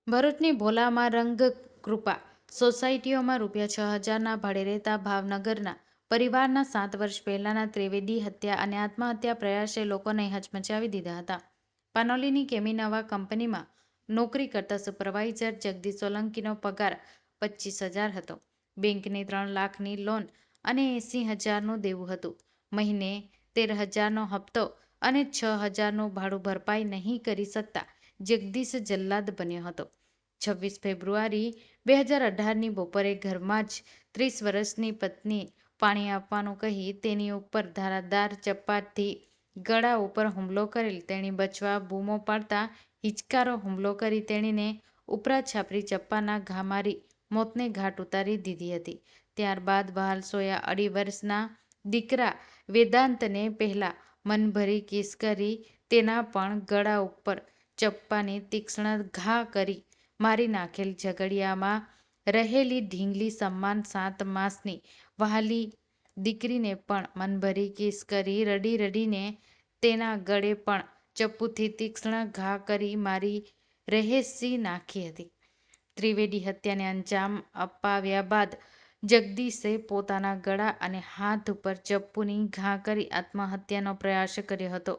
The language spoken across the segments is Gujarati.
ભરૂચની ભોલામાં રંગકૃપા સોસાયટીમાં રૂપિયા 6,000ના ભાડે રહેતા ભાવનગરના પરિવારના 7 વર્ષ પહેલાના ત્રિવેદી હત્યા અને આત્મહત્યા પ્રયાસે લોકોને હચમચાવી દીધા હતા. પાનોલીની કેમીનવા કંપનીમાં નોકરી કરતા સુપરવાઇઝર જગદીશ સોલંકીનો પગાર 25,000 હતો. બેંકની 3 લાખની લોન અને 80,000નું દેવું હતું. મહિને 13,000નો હપ્તો અને 6,000નું ભાડું ભરપાઈ નહીં કરી શકતા જગદીશ જલ્લાદ બન્યો હતો. 26 ફેબ્રુઆરી 2018ની બપોરે ઘરમાં જ 30 વર્ષની પત્નીએ પાણી આપવાનું કહી તેની ઉપર ધારદાર ચપ્પાથી ગળા ઉપર હુમલો કરેલ. તેણી બચવા બૂમો પાડતા હિચકારો હુમલો કરી તેણીને ઉપરા છાપરી ચપ્પાના ઘા મારી મોતને ઘાટ ઉતારી દીધી હતી. ત્યારબાદ વહાલ સોયા 2.5 વર્ષના દીકરા વેદાંતને પહેલા મનભરી કિસ કરી તેના પણ ગળા ઉપર ચપ્પાની તીક્ષ્ણ ઘા કરી મારી નાખેલ. ઝઘડિયામાં રહેલી ઢીંગલી સમાન 7 માસની વહાલી દીકરીને પણ મનભરી કિસ કરી રડી રડીને તેના ગળે પણ ચપ્પુથી તીક્ષ્ણ ઘા કરી મારી રહેસી નાખી હતી. ત્રિવેદી હત્યાને અંજામ અપાવ્યા બાદ જગદીશે પોતાના ગળા અને હાથ ઉપર ચપ્પુની ઘા કરી આત્મહત્યાનો પ્રયાસ કર્યો હતો.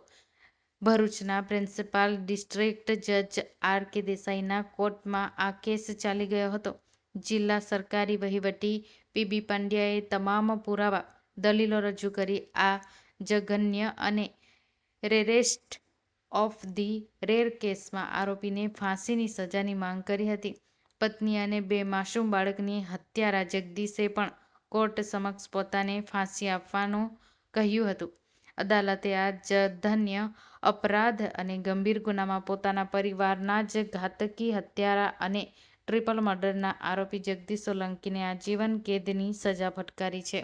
ભરૂચના પ્રિન્સિપાલ ડિસ્ટ્રિક્ટ જજ આર.કે. દેસાઈના કોર્ટમાં આ કેસ ચાલી ગયો હતો. જિલ્લા સરકારી વહીવટી પી.બી. પંડ્યાએ તમામ પુરાવા દલીલો રજૂ કરી આ જઘન્ય અને રેરેસ્ટ ઓફ ધી રેર કેસમાં આરોપીને ફાંસીની સજાની માંગ કરી હતી. પત્ની અને 2 માસૂમ બાળકની હત્યારા જગદીશે પણ કોર્ટ સમક્ષ પોતાને ફાંસી આપવાનું કહ્યું હતું. અદાલતે આ જધન્ય અપરાધ અને ગંભીર ગુનામાં પોતાના પરિવારના જ ઘાતકી હત્યારા અને ટ્રિપલ મર્ડરના આરોપી જગદીશ સોલંકીને આજીવન કેદની સજા ફટકારી છે.